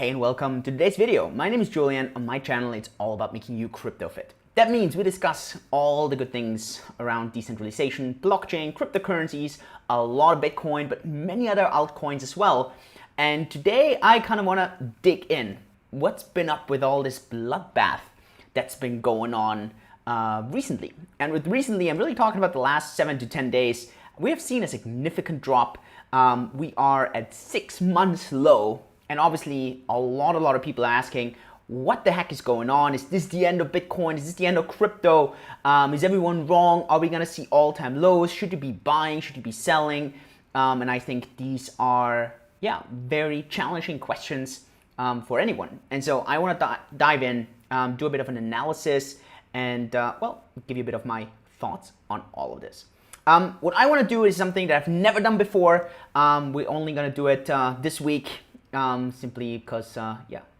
Hey and welcome to today's video. My name is Julian. On my channel, it's all about making you crypto fit. That means we discuss all the good things around decentralization, blockchain, cryptocurrencies, a lot of Bitcoin, but many other altcoins as well. And today I kind of want to dig in. What's been up with all this bloodbath that's been going on recently? And with recently, I'm really talking about the last 7 to 10 days. We have seen a significant drop. We are at 6 months low, and obviously a lot of people are asking, what the heck is going on? Is this the end of Bitcoin? Is this the end of crypto? Is everyone wrong? Are we gonna see all-time lows? Should you be buying? Should you be selling? And I think these are, very challenging questions for anyone. And so I want to dive in, do a bit of an analysis, and give you a bit of my thoughts on all of this. What I want to do is something that I've never done before. We're only going to do it this week, simply because,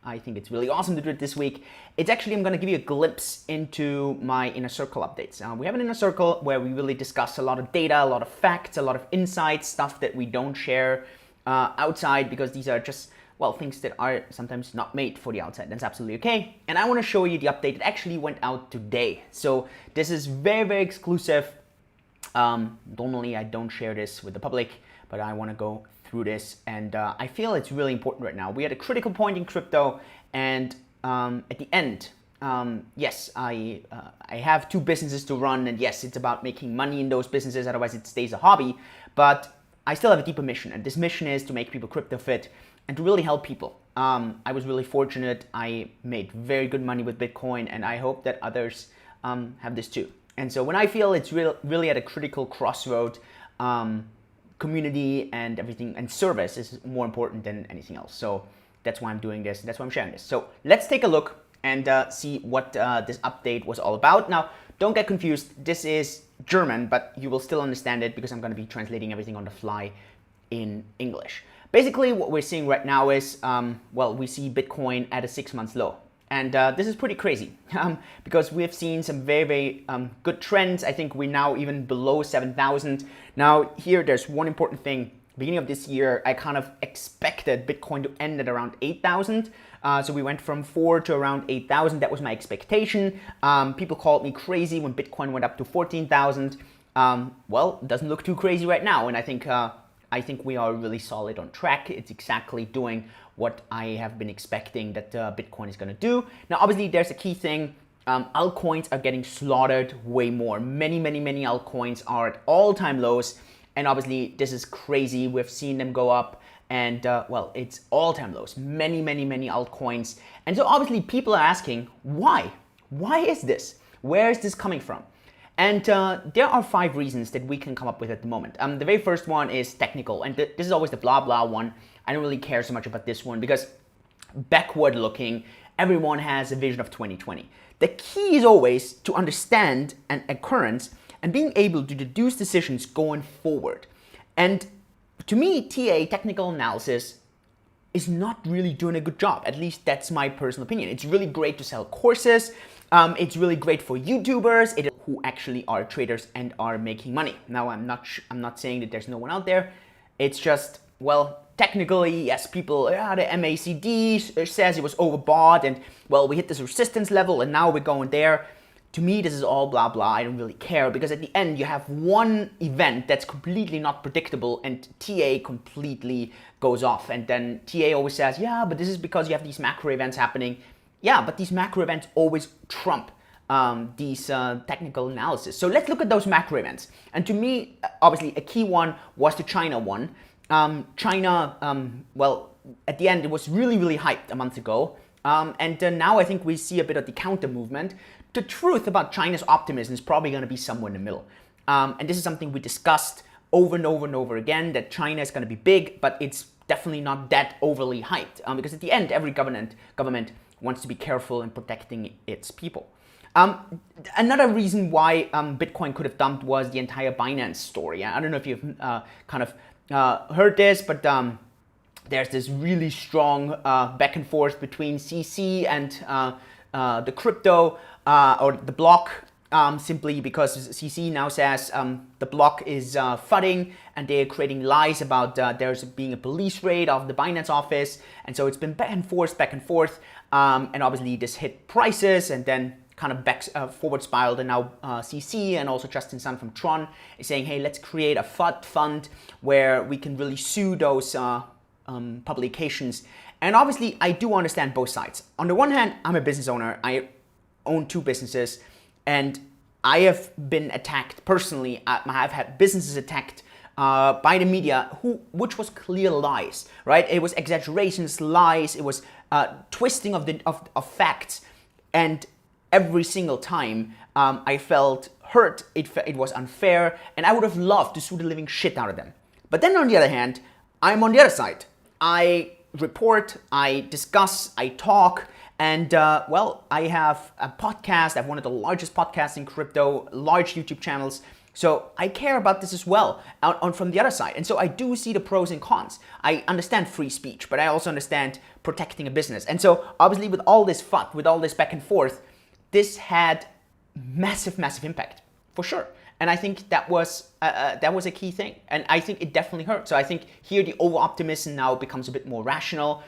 I think it's really awesome to do it this week. It's actually, I'm going to give you a glimpse into my Inner Circle updates. We have an Inner Circle where we really discuss a lot of data, a lot of facts, a lot of insights, stuff that we don't share outside, because these are just, things that are sometimes not made for the outside. That's absolutely okay. And I want to show you the update that actually went out today. So this is very, very exclusive. Normally I don't share this with the public, but I want to go through this, and I feel it's really important right now. We had a critical point in crypto, and at the end, yes, I have 2 businesses to run, and yes, it's about making money in those businesses, otherwise it stays a hobby, but I still have a deeper mission, and this mission is to make people crypto fit and to really help people. I was really fortunate. I made very good money with Bitcoin, and I hope that others have this too. And so when I feel it's really at a critical crossroad, community and everything and service is more important than anything else. So that's why I'm doing this. That's why I'm sharing this. So let's take a look and see what this update was all about. Now, don't get confused. This is German, but you will still understand it because I'm going to be translating everything on the fly in English. Basically, what we're seeing right now is, we see Bitcoin at a 6 month low. And this is pretty crazy because we have seen some very, very good trends. I think we're now even below 7,000. Now here, there's one important thing. Beginning of this year, I kind of expected Bitcoin to end at around 8,000. So we went from 4 to around 8,000. That was my expectation. People called me crazy when Bitcoin went up to 14,000. It doesn't look too crazy right now. And I think we are really solid on track. It's exactly doing what I have been expecting that Bitcoin is going to do. Now, obviously, there's a key thing. Altcoins are getting slaughtered way more. Many altcoins are at all-time lows. And obviously, this is crazy. We've seen them go up. And, it's all-time lows. Many altcoins. And so, obviously, people are asking, why? Why is this? Where is this coming from? And there are 5 reasons that we can come up with at the moment. The very first one is technical, and this is always the blah blah one. I don't really care so much about this one because backward looking, everyone has a vision of 2020. The key is always to understand an occurrence and being able to deduce decisions going forward. And to me, TA, technical analysis, is not really doing a good job. At least that's my personal opinion. It's really great to sell courses. It's really great for YouTubers who actually are traders and are making money. Now, I'm not saying that there's no one out there. It's just, technically, yes, people, the MACD says it was overbought, and we hit this resistance level, and now we're going there. To me, this is all blah blah. I don't really care, because at the end, you have one event that's completely not predictable, and TA completely goes off. And then TA always says, but this is because you have these macro events happening. Yeah, but these macro events always trump these technical analysis. So let's look at those macro events. And to me, obviously, a key one was the China one. China, at the end, it was really hyped a month ago. And now I think we see a bit of the counter movement. The truth about China's optimism is probably going to be somewhere in the middle. And this is something we discussed over and over again, that China is going to be big, but it's definitely not that overly hyped. Because at the end, every government wants to be careful in protecting its people. Another reason why Bitcoin could have dumped was the entire Binance story. I don't know if you've heard this, but there's this really strong back and forth between CC and the crypto or the block simply because CC now says the block is fudding and they're creating lies about there's being a police raid of the Binance office. And so it's been back and forth. And obviously this hit prices and then kind of back forward spiraled. And now CC and also Justin Sun from Tron is saying, hey, let's create a FUD fund where we can really sue those publications. And obviously I do understand both sides. On the one hand, I'm a business owner. I own 2 businesses and I have been attacked personally. I've had businesses attacked by the media, which was clear lies, right? It was exaggerations, lies. It was twisting of facts, and every single time I felt hurt. It was unfair, and I would have loved to sue the living shit out of them. But then on the other hand, I'm on the other side. I report, I discuss, I talk. And well, I have a podcast. I have one of the largest podcasts in crypto, large YouTube channels. So I care about this as well from the other side. And so I do see the pros and cons. I understand free speech, but I also understand protecting a business. And so obviously with all this FUD, with all this back and forth, this had massive impact for sure. And I think that was a key thing. And I think it definitely hurt. So I think here the over-optimism now becomes a bit more rational.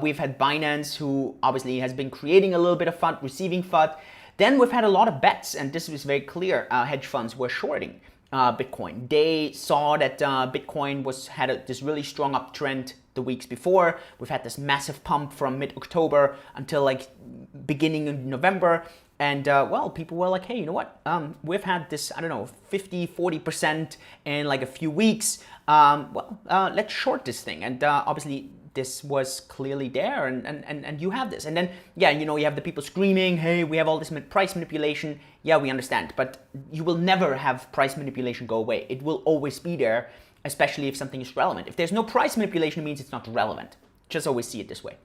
We've had Binance, who obviously has been creating a little bit of FUD, receiving FUD. Then we've had a lot of bets, and this was very clear. Hedge funds were shorting Bitcoin. They saw that Bitcoin had this really strong uptrend the weeks before. We've had this massive pump from mid-October until like beginning of November. And well, people were like, hey, you know what? We've had this, I don't know, 50, 40% in like a few weeks. Let's short this thing. And obviously, this was clearly there, and you have this. And then, yeah, you know, you have the people screaming, hey, we have all this price manipulation. Yeah, we understand. But you will never have price manipulation go away. It will always be there, especially if something is relevant. If there's no price manipulation, it means it's not relevant. Just always see it this way.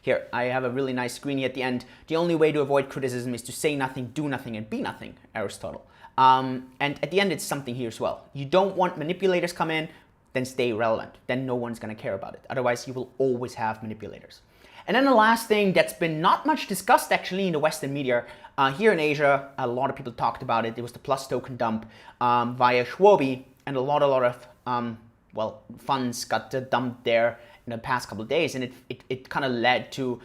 Here, I have a really nice screen here at the end. The only way to avoid criticism is to say nothing, do nothing, and be nothing, Aristotle. And at the end, it's something here as well. You don't want manipulators come in, then stay relevant. Then no one's going to care about it. Otherwise, you will always have manipulators. And then the last thing that's been not much discussed actually in the Western media, here in Asia, a lot of people talked about it. It was the Plus token dump via Huobi, and a lot of well, funds got dumped there in the past couple of days, and it kind of led to,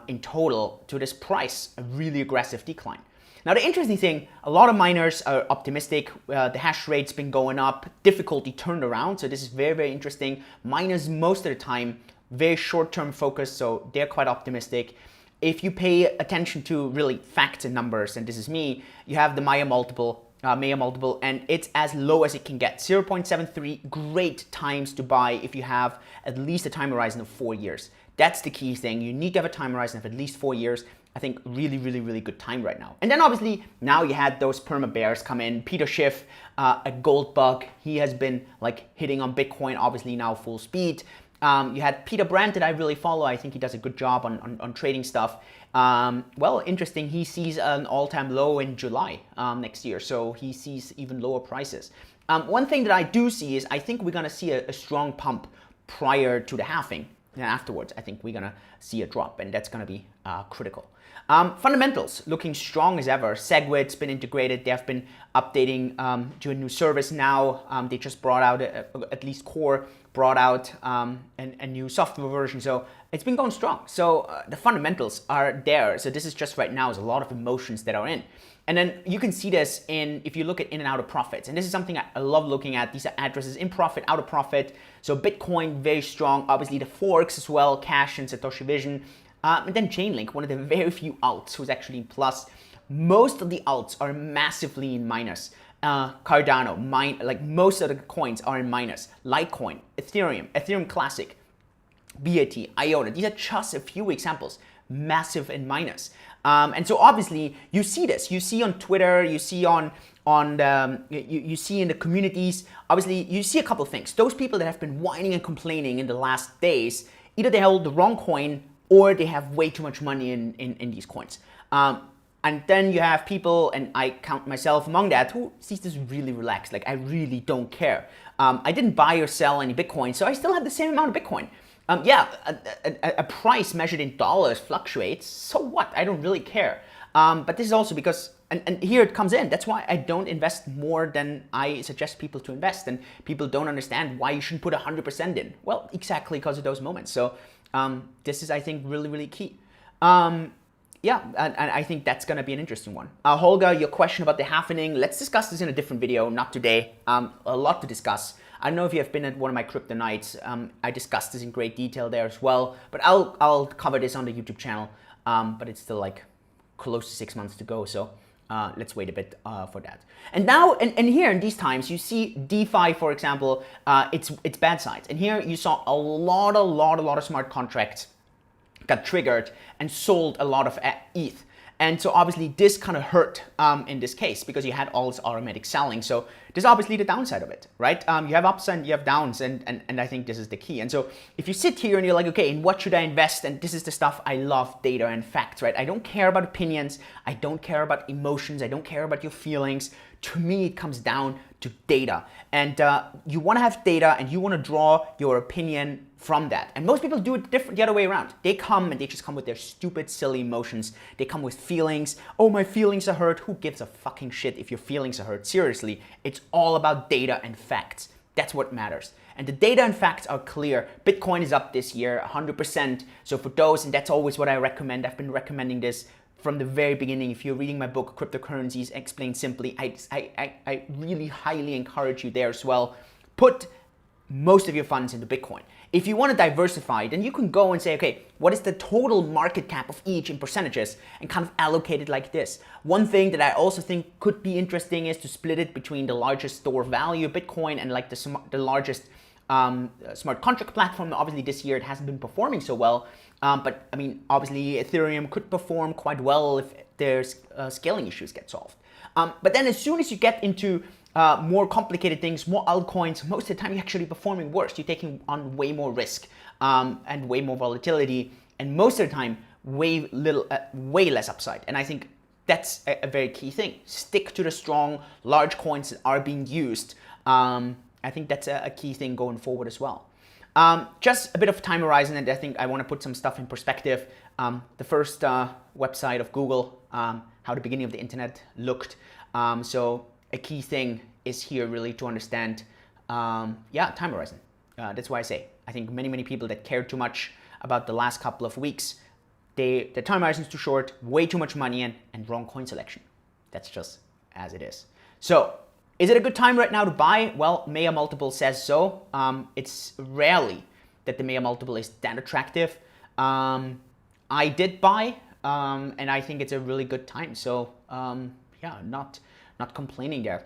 in total, to this price, a really aggressive decline. Now, the interesting thing, a lot of miners are optimistic. The hash rate's been going up, difficulty turned around, so this is very interesting. Miners, most of the time, very short-term focused, so they're quite optimistic. If you pay attention to really facts and numbers, and this is me, you have the Maya multiple, and it's as low as it can get. 0.73, great times to buy if you have at least a time horizon of 4 years. That's the key thing. You need to have a time horizon of at least 4 years. I think really good time right now. And then obviously now you had those perma bears come in. Peter Schiff, a gold bug, he has been like hitting on Bitcoin, obviously now full speed. You had Peter Brandt that I really follow. I think he does a good job on trading stuff. Well, interesting, he sees an all-time low in July next year, so he sees even lower prices. One thing that I do see is I think we're gonna see a strong pump prior to the halving. And afterwards, I think we're gonna see a drop, and that's gonna be critical. Fundamentals looking strong as ever. Segwit's been integrated. They have been updating to a new service now. They just brought out, at least Core brought out a new software version. So it's been going strong. So the fundamentals are there. So this is just right now is a lot of emotions that are in. And then you can see this if you look at in and out of profits. And this is something I love looking at. These are addresses in profit, out of profit. So Bitcoin, very strong. Obviously the forks as well, Cash and Satoshi Vision. And then Chainlink, one of the very few alts who's actually in plus. Most of the alts are massively in minus. Cardano, like most of the coins are in minus. Litecoin, Ethereum Classic, BAT, IOTA. These are just a few examples. Massive in minus. And so obviously you see this. You see on Twitter, you see you see in the communities. Obviously you see a couple of things. Those people that have been whining and complaining in the last days, either they held the wrong coin or they have way too much money in these coins. And then you have people, and I count myself among that, who sees this really relaxed. Like, I really don't care. I didn't buy or sell any Bitcoin, so I still have the same amount of Bitcoin. Yeah, a price measured in dollars fluctuates. So what? I don't really care. But this is also because And here it comes in. That's why I don't invest more than I suggest people to invest. And people don't understand why you shouldn't put 100% in. Well, exactly because of those moments. So this is, I think, really, really key. Yeah, and I think that's going to be an interesting one. Holger, your question about the halvening, let's discuss this in a different video, not today. A lot to discuss. I don't know if you have been at one of my crypto nights. I discussed this in great detail there as well, but I'll cover this on the YouTube channel. But it's still like close to 6 months to go, so let's wait a bit for that. And now, and here in these times, you see DeFi, for example, it's bad sides. And here you saw a lot of smart contracts got triggered and sold a lot of ETH. And so obviously this kind of hurt in this case because you had all this automatic selling. So this is obviously the downside of it, right? You have ups and you have downs, and I think this is the key. And so if you sit here and you're like, okay, in what should I invest? And this is the stuff I love, data and facts, right? I don't care about opinions. I don't care about emotions. I don't care about your feelings. To me, it comes down to data. And you want to have data and you want to draw your opinion from that. And most people do it different, the other way around. They come and they just come with their stupid, silly emotions. They come with feelings. Oh, my feelings are hurt. Who gives a fucking shit if your feelings are hurt? Seriously, it's all about data and facts. That's what matters. And the data and facts are clear. Bitcoin is up this year, 100%. So for those, and that's always what I recommend. I've been recommending this from the very beginning. If you're reading my book, Cryptocurrencies Explained Simply, I really highly encourage you there as well. Put most of your funds into Bitcoin. If you want to diversify, then you can go and say, okay, what is the total market cap of each in percentages, and kind of allocate it like this. One thing that I also think could be interesting is to split it between the largest store value, Bitcoin, and like the largest smart contract platform. Obviously this year it hasn't been performing so well, but I mean, obviously Ethereum could perform quite well if there's scaling issues get solved. But then as soon as you get into more complicated things, more altcoins, most of the time you're actually performing worse. You're taking on way more risk and way more volatility, and most of the time way less upside. And I think that's a very key thing. Stick to the strong, large coins that are being used. I think that's a key thing going forward as well. Just a bit of time horizon, and I think I want to put some stuff in perspective. The first website of Google, how the beginning of the internet looked. So a key thing is here really to understand, time horizon. That's why I say, I think many people that care too much about the last couple of weeks, the time horizon is too short, way too much money in, and wrong coin selection. That's just as it is. So, is it a good time right now to buy? Well, Maya multiple says so. It's rarely that the Maya multiple is that attractive. I did buy, and I think it's a really good time. So, not complaining there.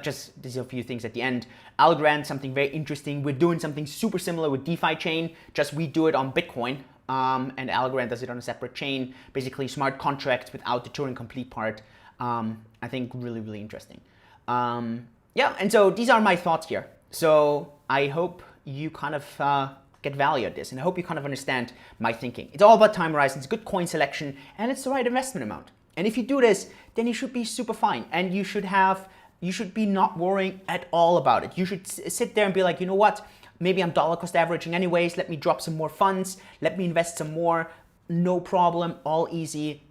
Just there's a few things at the end. Algorand, something very interesting. We're doing something super similar with DeFi chain, just we do it on Bitcoin, and Algorand does it on a separate chain. Basically, smart contracts without the Turing complete part. I think really interesting. And so these are my thoughts here. So I hope you kind of get value at this, and I hope you kind of understand my thinking. It's all about time horizons, good coin selection, and it's the right investment amount. And if you do this, then you should be super fine, and you should be not worrying at all about it. You should sit there and be like, you know what? Maybe I'm dollar cost averaging anyways. Let me drop some more funds. Let me invest some more. No problem. All easy.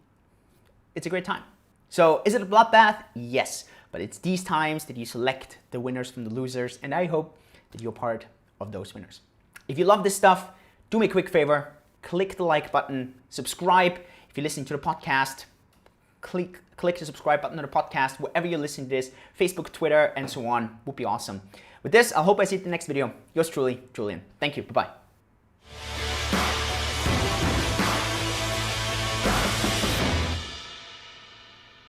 It's a great time. So is it a bloodbath? Yes. But it's these times that you select the winners from the losers, and I hope that you're part of those winners. If you love this stuff, do me a quick favor. Click the like button. Subscribe. If you're listening to the podcast, click the subscribe button on the podcast, wherever you're listening to this, Facebook, Twitter, and so on. Would be awesome. With this, I hope I see you in the next video. Yours truly, Julian. Thank you. Bye-bye.